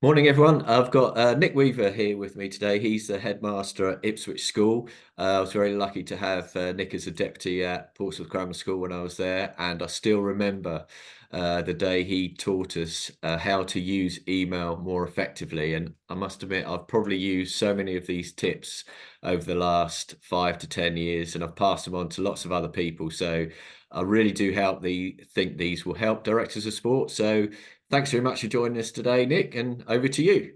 Morning, everyone. I've got Nick Weaver here with me today. He's the headmaster at Ipswich School. I was very lucky to have Nick as a deputy at Portsmouth Grammar School when I was there, and I still remember the day he taught us how to use email more effectively. And I must admit, I've probably used so many of these tips over the last 5 to 10 years, and I've passed them on to lots of other people. So I really do think these will help directors of sport. So thanks very much for joining us today, Nick, and over to you.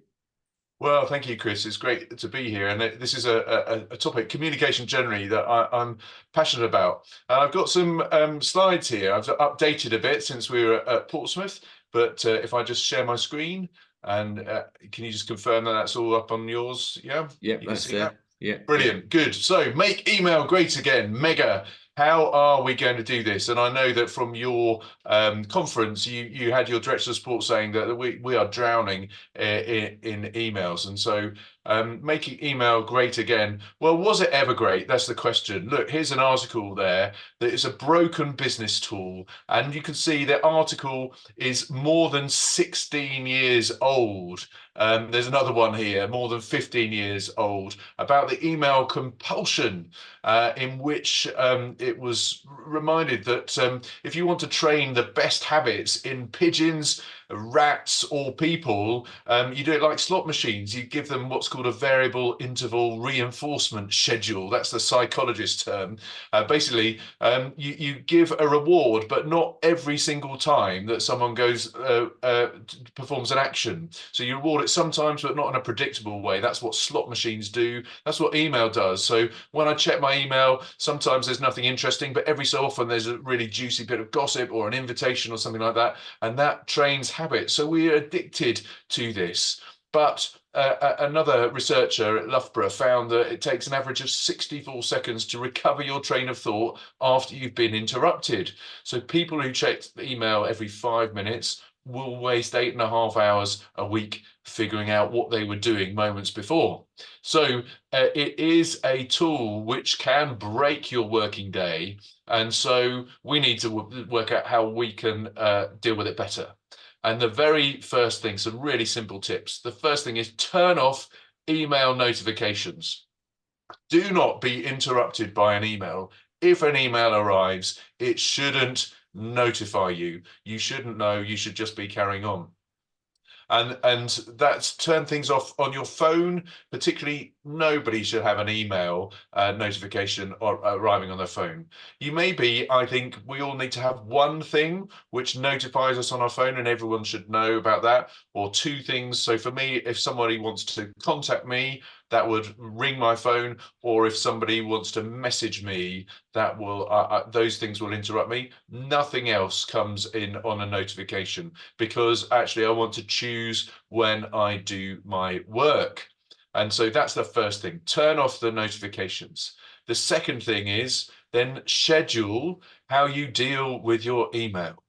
Well, thank you, Chris. It's great to be here. And this is a topic, communication generally, that I'm passionate about. And I've got some slides here. I've updated a bit since we were at Portsmouth. But if I just share my screen, and can you just confirm that that's all up on yours? Yeah, Yep, you can that's see that? there. Yeah, yeah. Brilliant. Good. So make email great again. Mega. How are we going to do this? And I know that from your conference, you had your director of sport saying that we are drowning in emails. And so making email great again. Well, was it ever great? That's the question. Look, here's an article there that is a broken business tool. And you can see the article is more than 16 years old. There's another one here, more than 15 years old, about the email compulsion, in which it was reminded that if you want to train the best habits in pigeons, rats, or people, you do it like slot machines. You give them what's called a variable interval reinforcement schedule. That's the psychologist term. Basically, you give a reward, but not every single time that someone performs an action. So you reward it sometimes, but not in a predictable way. That's what slot machines do. That's what email does. So when I check my email, sometimes there's nothing interesting, but every so often there's a really juicy bit of gossip or an invitation or something like that, and that trains habit. So we are addicted to this. But another researcher at Loughborough found that it takes an average of 64 seconds to recover your train of thought after you've been interrupted. So people who check email every 5 minutes will waste 8.5 hours a week figuring out what they were doing moments before. So it is a tool which can break your working day. And so we need to work out how we can deal with it better. And the very first thing, some really simple tips. The first thing is turn off email notifications. Do not be interrupted by an email. If an email arrives, it shouldn't notify you. You shouldn't know. You should just be carrying on. And that's turn things off on your phone. Particularly, nobody should have an email notification or arriving on their phone. I think we all need to have one thing which notifies us on our phone, and everyone should know about that, or two things. So for me, if somebody wants to contact me, that would ring my phone, or if somebody wants to message me, that will those things will interrupt me. Nothing else comes in on a notification, because actually I want to choose when I do my work. And so that's the first thing. Turn off the notifications. The second thing is then schedule how you deal with your email.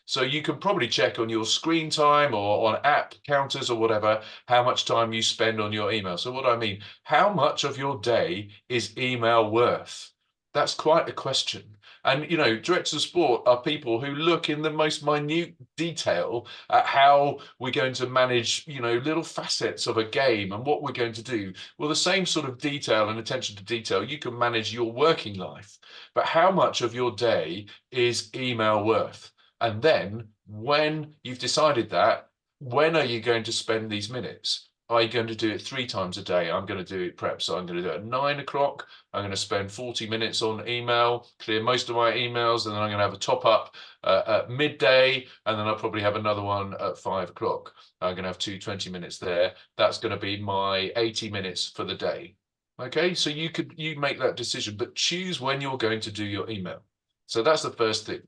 So you can probably check on your screen time or on app counters or whatever, how much time you spend on your email. So what do I mean? How much of your day is email worth? That's quite a question. And, directors of sport are people who look in the most minute detail at how we're going to manage, little facets of a game and what we're going to do. Well, the same sort of detail and attention to detail, you can manage your working life. But how much of your day is email worth? And then when you've decided that, when are you going to spend these minutes? Are you going to do it 3 times a day? I'm going to do it perhaps. I'm going to do it at 9 o'clock. I'm going to spend 40 minutes on email, clear most of my emails, and then I'm going to have a top up at midday, and then I'll probably have another one at 5 o'clock. I'm going to have 20 minutes there. That's going to be my 80 minutes for the day. Okay, so you make that decision, but choose when you're going to do your email. So that's the first thing.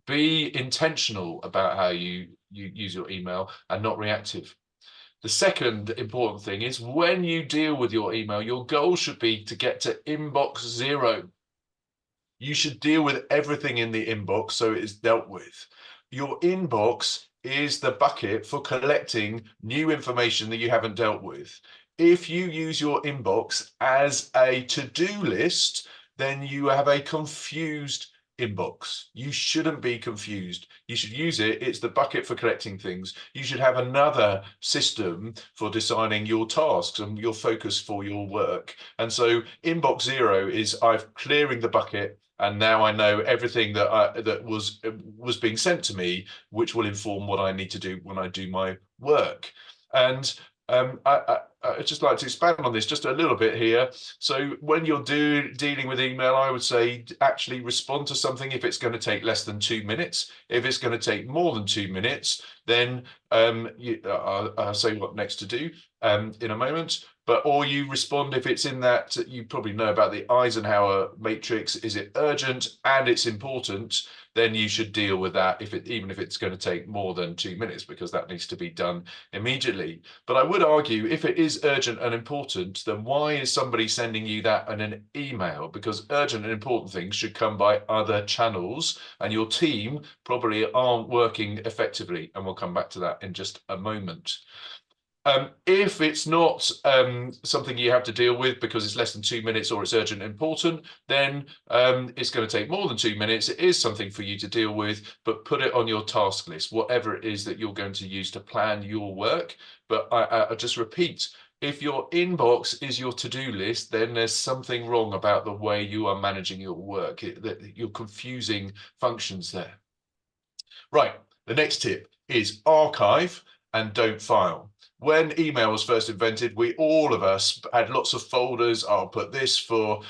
Be intentional about how you use your email and not reactive. The second important thing is when you deal with your email, your goal should be to get to inbox zero. You should deal with everything in the inbox so it is dealt with. Your inbox is the bucket for collecting new information that you haven't dealt with. If you use your inbox as a to-do list, then you have a confused inbox. You shouldn't be confused. You should use it. It's the bucket for collecting things. You should have another system for deciding your tasks and your focus for your work. And so inbox 0 is I've clearing the bucket, and now I know everything that was being sent to me, which will inform what I need to do when I do my work. And I'd just like to expand on this just a little bit here. So when you're dealing with email, I would say actually respond to something if it's going to take less than 2 minutes. If it's going to take more than 2 minutes, then I'll say what next to do in a moment. Or you respond if it's in that, you probably know about the Eisenhower matrix. Is it urgent and it's important? Then you should deal with that even if it's going to take more than 2 minutes, because that needs to be done immediately. But I would argue if it is urgent and important, then why is somebody sending you that in an email? Because urgent and important things should come by other channels, and your team probably aren't working effectively. And we'll come back to that in just a moment. If it's not something you have to deal with because it's less than 2 minutes or it's urgent and important, then it's going to take more than 2 minutes. It is something for you to deal with, but put it on your task list, whatever it is that you're going to use to plan your work. But I just repeat, if your inbox is your to-do list, then there's something wrong about the way you are managing your work. You're confusing functions there. Right, the next tip is archive and don't file. When email was first invented, all of us had lots of folders. I'll put this for,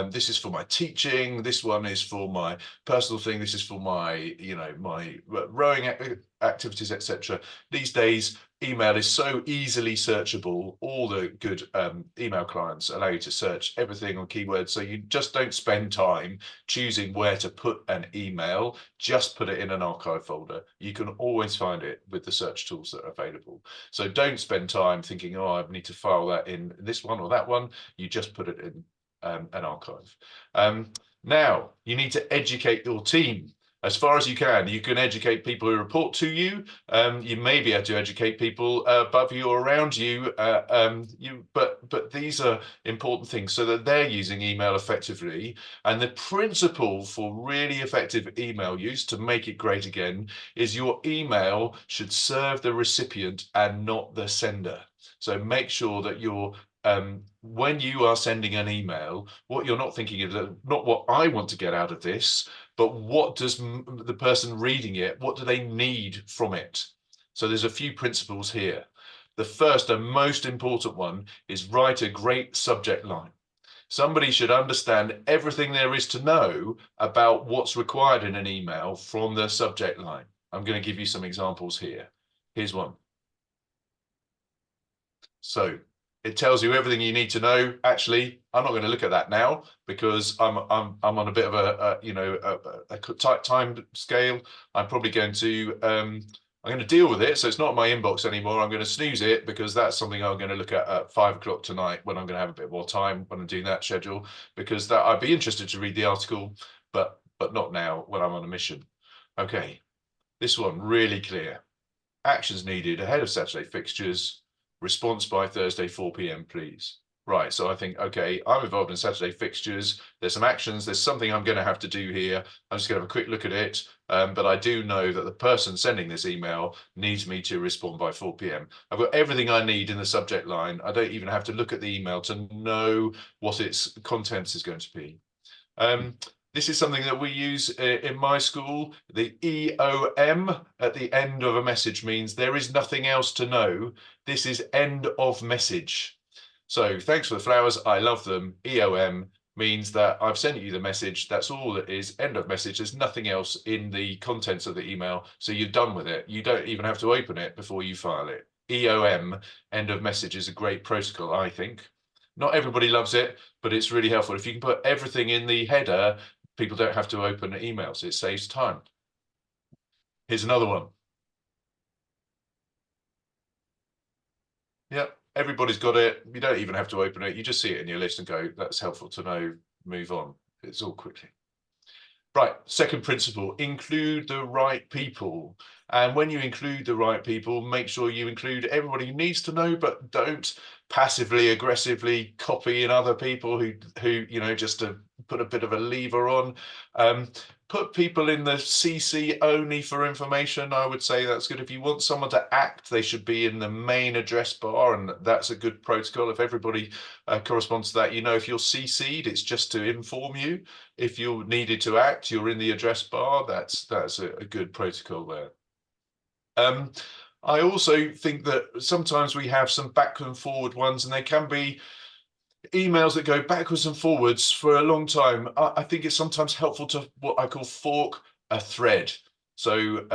this is for my teaching. This one is for my personal thing. This is for my, my rowing activities, etc. These days, email is so easily searchable. All the good email clients allow you to search everything on keywords. So you just don't spend time choosing where to put an email. Just put it in an archive folder. You can always find it with the search tools that are available. So don't spend time thinking, oh, I need to file that in this one or that one. You just put it in an archive. Now, you need to educate your team as far as you can. You can educate people who report to you. You may be able to educate people above you or around you. But these are important things so that they're using email effectively. And the principle for really effective email use, to make it great again, is your email should serve the recipient and not the sender. So make sure that you're when you are sending an email, what you're not thinking of, not what I want to get out of this, but what does the person reading it, what do they need from it? So there's a few principles here. The first and most important one is write a great subject line. Somebody should understand everything there is to know about what's required in an email from the subject line. I'm going to give you some examples here. Here's one. So it tells you everything you need to know. Actually, I'm not going to look at that now because I'm on a bit of a tight time scale. I'm probably going to I'm going to deal with it. So it's not in my inbox anymore. I'm going to snooze it because that's something I'm going to look at 5 o'clock tonight when I'm going to have a bit more time when I'm doing that schedule, because that I'd be interested to read the article, but not now when I'm on a mission. Okay, this one really clear. Actions needed ahead of Saturday fixtures. Response by Thursday 4 p.m. please. Right, so I think, okay, I'm involved in Saturday fixtures. There's some actions. There's something I'm going to have to do here. I'm just going to have a quick look at it. But I do know that the person sending this email needs me to respond by 4 p.m. I've got everything I need in the subject line. I don't even have to look at the email to know what its contents is going to be. This is something that we use in my school. The EOM at the end of a message means there is nothing else to know. This is end of message. So thanks for the flowers. I love them. EOM means that I've sent you the message. That's all it is. End of message. There's nothing else in the contents of the email. So you're done with it. You don't even have to open it before you file it. EOM, end of message, is a great protocol, I think. Not everybody loves it, but it's really helpful. If you can put everything in the header, people don't have to open emails. It saves time. Here's another one. Yep, everybody's got it. You don't even have to open it. You just see it in your list and go, that's helpful to know, move on. It's all quickly. Right, second principle, include the right people. And when you include the right people, make sure you include everybody who needs to know, but don't passively aggressively copy in other people who just to put a bit of a lever on. Put people in the CC only for information. I would say that's good. If you want someone to act, they should be in the main address bar, and that's a good protocol. If everybody corresponds to that, if you're CC'd, it's just to inform you. If you're needed to act, you're in the address bar. That's a good protocol there. I also think that sometimes we have some back and forward ones, and they can be emails that go backwards and forwards for a long time. I think it's sometimes helpful to what I call fork a thread. So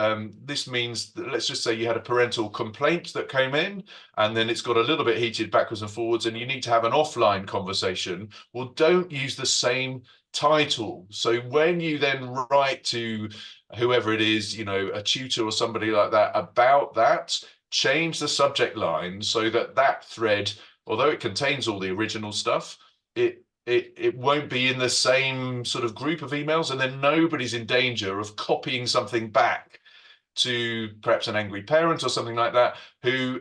this means that, let's just say you had a parental complaint that came in, and then it's got a little bit heated backwards and forwards, and you need to have an offline conversation. Well, don't use the same title. So when you then write to whoever it is, a tutor or somebody like that about that, change the subject line so that thread, although it contains all the original stuff, it won't be in the same sort of group of emails, and then nobody's in danger of copying something back to perhaps an angry parent or something like that, who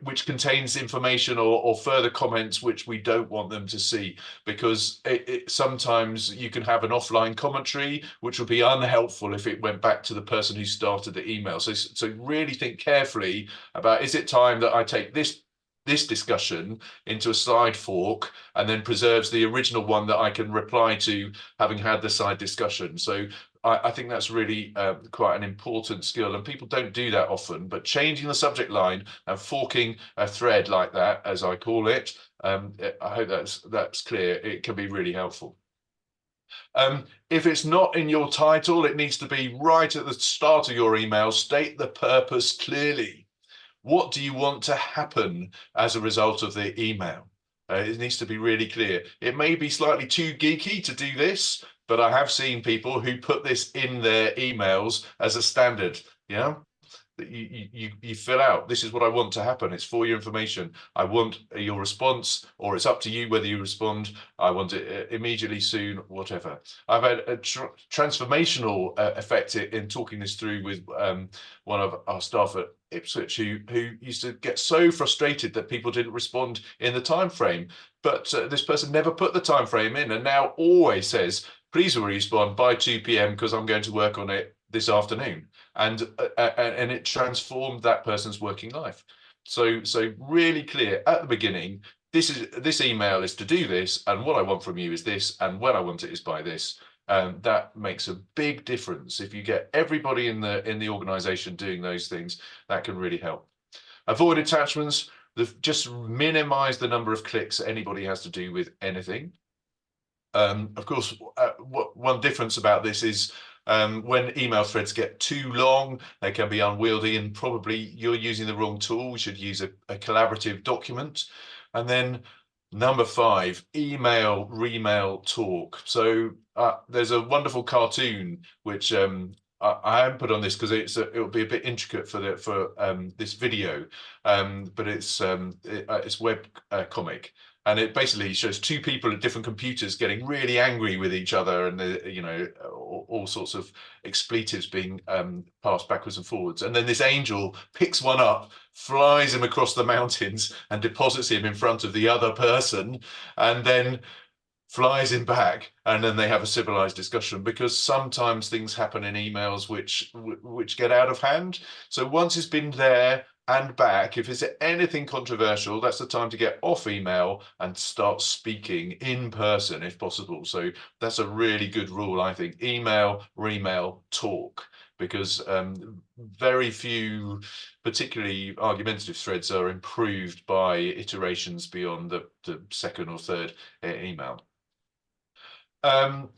which contains information or further comments which we don't want them to see, because sometimes you can have an offline commentary which would be unhelpful if it went back to the person who started the email. So really think carefully about, is it time that I take this discussion into a side fork and then preserves the original one that I can reply to, having had the side discussion. So I think that's really quite an important skill, and people don't do that often. But changing the subject line and forking a thread like that, as I call it, I hope that's clear. It can be really helpful. If it's not in your title, it needs to be right at the start of your email. State the purpose clearly. What do you want to happen as a result of the email? It needs to be really clear. It may be slightly too geeky to do this, but I have seen people who put this in their emails as a standard. That you fill out, this is what I want to happen. It's for your information. I want your response, or it's up to you whether you respond. I want it immediately, soon, whatever. I've had a transformational effect in talking this through with one of our staff at Ipswich who used to get so frustrated that people didn't respond in the time frame. But this person never put the time frame in, and now always says, please respond by 2 p.m. because I'm going to work on it this afternoon. And it transformed that person's working life. So really clear at the beginning, this email is to do this, and what I want from you is this, and when I want it is by this. That makes a big difference. If you get everybody in the organization doing those things, that can really help. Avoid attachments. Just minimize the number of clicks anybody has to do with anything. Of course, one difference about this is when email threads get too long, they can be unwieldy, and probably you're using the wrong tool. We should use a collaborative document. And then number 5, email, remail, talk. So there's a wonderful cartoon which I haven't put on this because it'll be a bit intricate for this video, but it's web comic. And it basically shows 2 people at different computers getting really angry with each other, and all sorts of expletives being passed backwards and forwards. And then this angel picks one up, flies him across the mountains, and deposits him in front of the other person, and then flies him back, and then they have a civilized discussion, because sometimes things happen in emails which get out of hand. So once it's been there and back, if it's anything controversial, that's the time to get off email and start speaking in person if possible. So that's a really good rule, I think. Email, remail, talk, because very few particularly argumentative threads are improved by iterations beyond the second or third email.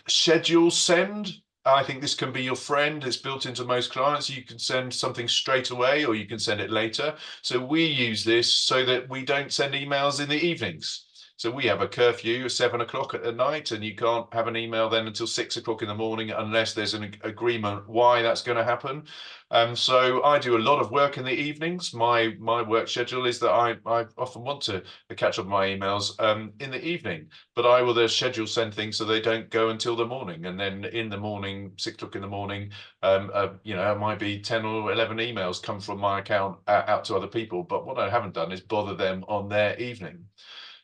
Schedule send. I think this can be your friend. It's built into most clients. You can send something straight away, or you can send it later. So we use this so that we don't send emails in the evenings. So we have a curfew at 7 o'clock at night, and you can't have an email then until 6 o'clock in the morning unless there's an agreement why that's going to happen. So I do a lot of work in the evenings. My work schedule is that I often want to catch up on my emails in the evening, but I will schedule send things so they don't go until the morning. And then in the morning, 6 o'clock in the morning, it might be 10 or 11 emails come from my account out to other people. But what I haven't done is bother them on their evening.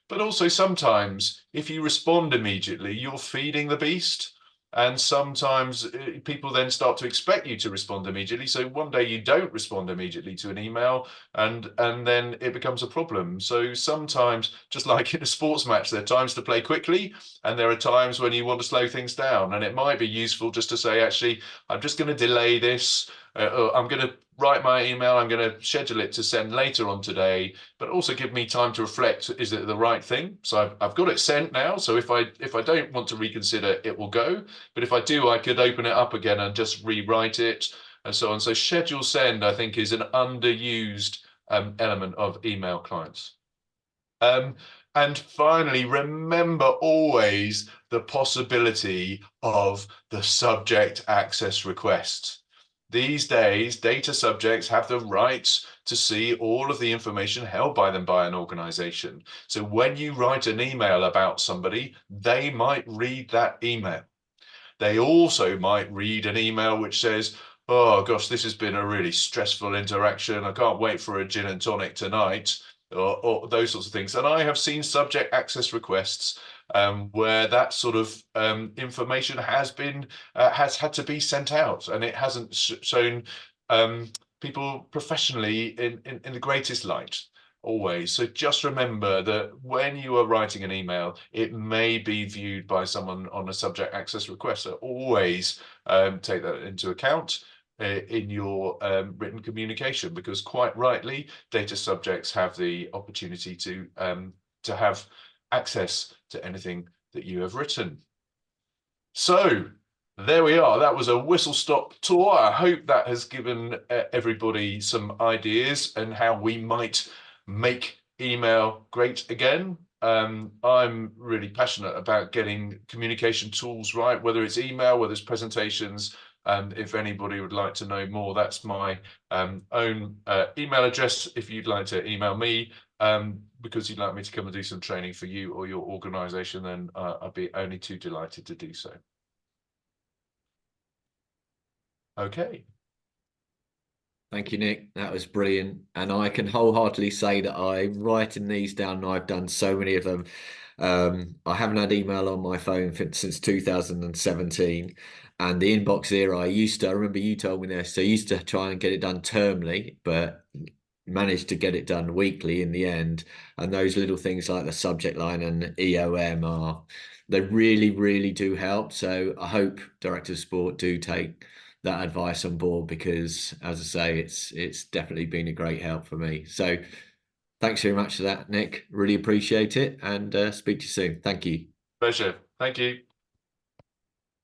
But also sometimes if you respond immediately, you're feeding the beast. And sometimes people then start to expect you to respond immediately. So one day you don't respond immediately to an email, and then it becomes a problem. So sometimes, just like in a sports match, there are times to play quickly, and there are times when you want to slow things down. And it might be useful just to say, actually, I'm just going to delay this. I'm going to write my email. I'm going to schedule it to send later on today, but also give me time to reflect. Is it the right thing? So I've got it sent now. So if I don't want to reconsider, it will go. But if I do, I could open it up again and just rewrite it and so on. So schedule send, I think, is an underused element of email clients. And finally, remember always the possibility of the subject access request. These days, data subjects have the rights to see all of the information held by them by an organization. So when you write an email about somebody, they might read that email. They also might read an email which says, oh gosh, this has been a really stressful interaction. I can't wait for a gin and tonic tonight, or those sorts of things. And I have seen subject access requests where that sort of information has had to be sent out, and it hasn't shown people professionally in the greatest light always. So just remember that when you are writing an email, it may be viewed by someone on a subject access request. So always take that into account in your written communication, because quite rightly, data subjects have the opportunity to have access to anything that you have written. So there we are. That was a whistle-stop tour. I hope that has given everybody some ideas and how we might make email great again. I'm really passionate about getting communication tools right, whether it's email, whether it's presentations. If anybody would like to know more, that's my own email address. If you'd like to email me, because you'd like me to come and do some training for you or your organization, then I'd be only too delighted to do so. Okay. Thank you, Nick. That was brilliant. And I can wholeheartedly say that I'm writing these down. And I've done so many of them. I haven't had email on my phone since 2017. And the inbox era, I remember you told me this, so I used to try and get it done termly, but managed to get it done weekly in the end. And those little things like the subject line and EOM they really, really do help. So I hope Directors of Sport do take that advice on board, because as I say, it's definitely been a great help for me. So thanks very much for that, Nick. Really appreciate it, and speak to you soon. Thank you. Pleasure. Thank you.